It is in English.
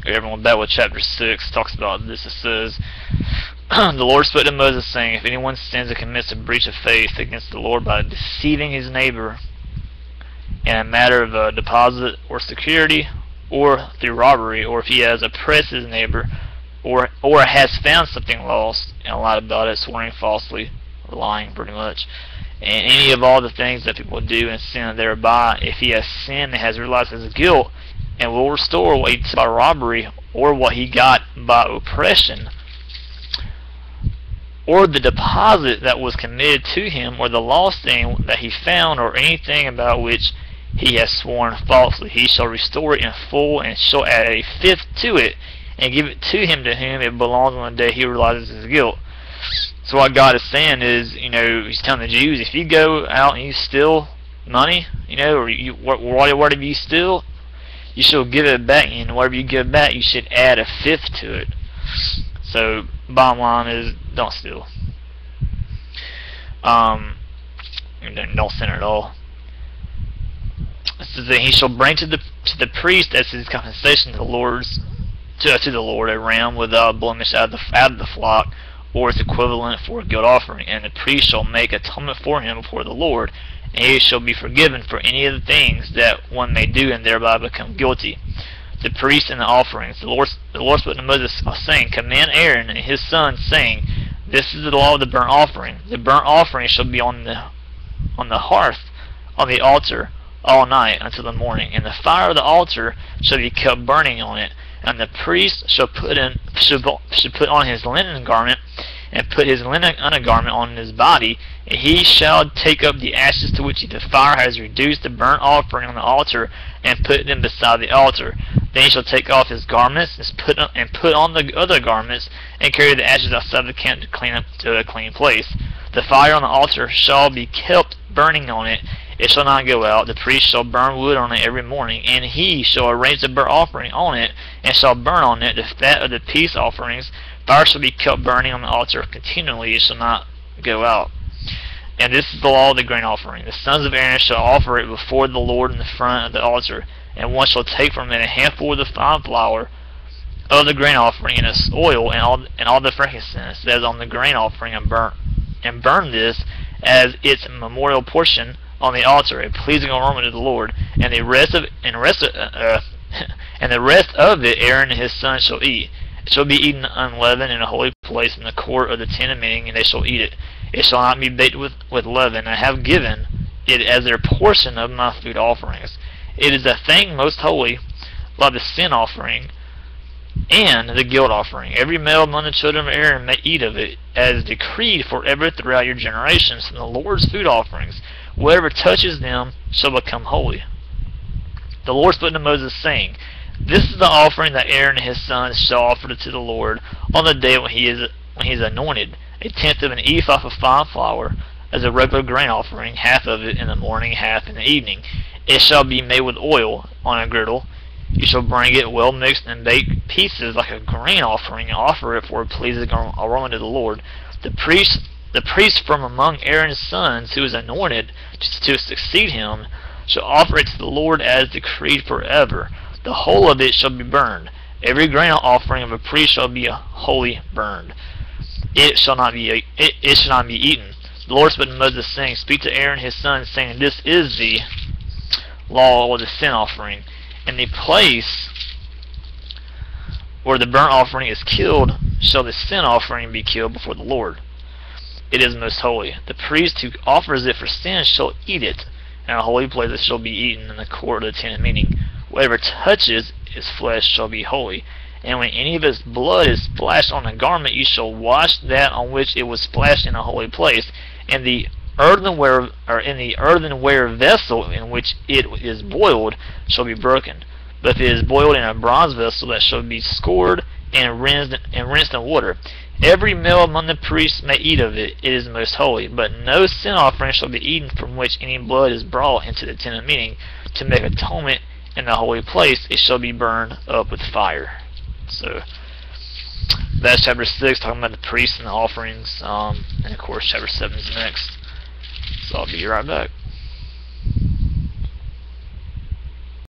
everyone back with chapter 6 talks about this. It says, the Lord spoke to Moses, saying, if anyone sins and commits a breach of faith against the Lord by deceiving his neighbor in a matter of a deposit or security, or through robbery, or if he has oppressed his neighbor, or has found something lost and lied about it, swearing falsely, or lying pretty much, and any of all the things that people do and sin thereby, if he has sinned and has realized his guilt, and will restore what he took by robbery, or what he got by oppression, or the deposit that was committed to him, or the lost thing that he found, or anything about which he has sworn falsely, he shall restore it in full, and shall add a fifth to it, and give it to him it belongs on the day he realizes his guilt. So what God is saying is, He's telling the Jews, if you go out and you steal money, or whatever you steal, you shall give it back, and whatever you give back, you should add a fifth to it. So, bottom line is, don't steal. Don't sin at all. It says that he shall bring to the priest as his compensation to the Lord a ram without blemish out of the flock, or its equivalent for a guilt offering, and the priest shall make atonement for him before the Lord, and he shall be forgiven for any of the things that one may do and thereby become guilty. The priest and the offerings. The Lord spoke to Moses, saying, command Aaron and his sons, saying, this is the law of the burnt offering. The burnt offering shall be on the hearth, on the altar, all night until the morning, and the fire of the altar shall be kept burning on it. And the priest shall put on his linen garment, and put his linen undergarment on his body, and he shall take up the ashes to which the fire has reduced the burnt offering on the altar, and put them beside the altar. Then he shall take off his garments, and put on the other garments, and carry the ashes outside the camp to clean up to a clean place. The fire on the altar shall be kept burning on it, it shall not go out. The priest shall burn wood on it every morning, and he shall arrange the burnt offering on it, and shall burn on it the fat of the peace offerings. Fire shall be kept burning on the altar continually, it shall not go out. And this is the law of the grain offering. The sons of Aaron shall offer it before the Lord in the front of the altar, and one shall take from it a handful of the fine flour of the grain offering, and its oil, and all the frankincense that is on the grain offering, and burn this as its memorial portion on the altar, a pleasing aroma to the Lord. And the rest of it Aaron and his sons shall eat. It shall be eaten unleavened in a holy place in the court of the tent of meeting, and they shall eat it. It shall not be baked with leaven. I have given it as their portion of my food offerings. It is a thing most holy, like the sin offering and the guilt offering. Every male among the children of Aaron may eat of it, as decreed forever throughout your generations, from the Lord's food offerings. Whatever touches them shall become holy. The Lord spoke to Moses, saying, this is the offering that Aaron and his sons shall offer to the Lord on the day when he is anointed, a tenth of an ephah of fine flour, as a regular grain offering, half of it in the morning, half in the evening. It shall be made with oil on a griddle. You shall bring it well mixed and baked pieces like a grain offering, and offer it for a pleasing aroma to the Lord. The priest from among Aaron's sons, who is anointed to succeed him, shall offer it to the Lord as decreed forever. The whole of it shall be burned. Every grain offering of a priest shall be wholly burned. It shall not be eaten. The Lord spoke to Moses, saying, speak to Aaron his son, saying, this is the law of the sin offering. In the place where the burnt offering is killed, shall the sin offering be killed before the Lord. It is most holy. The priest who offers it for sin shall eat it, and a holy place it shall be eaten in the court of the tent of meeting. Whatever touches its flesh shall be holy. And when any of its blood is splashed on a garment, you shall wash that on which it was splashed in a holy place. And the earthenware vessel in which it is boiled shall be broken. But if it is boiled in a bronze vessel, that shall be scored and rinsed in water. Every male among the priests may eat of it. It is most holy. But no sin offering shall be eaten from which any blood is brought into the tent of meeting to make atonement in the holy place. It shall be burned up with fire. So that's chapter 6, talking about the priests and the offerings. And of course chapter 7 is next. So I'll be right back.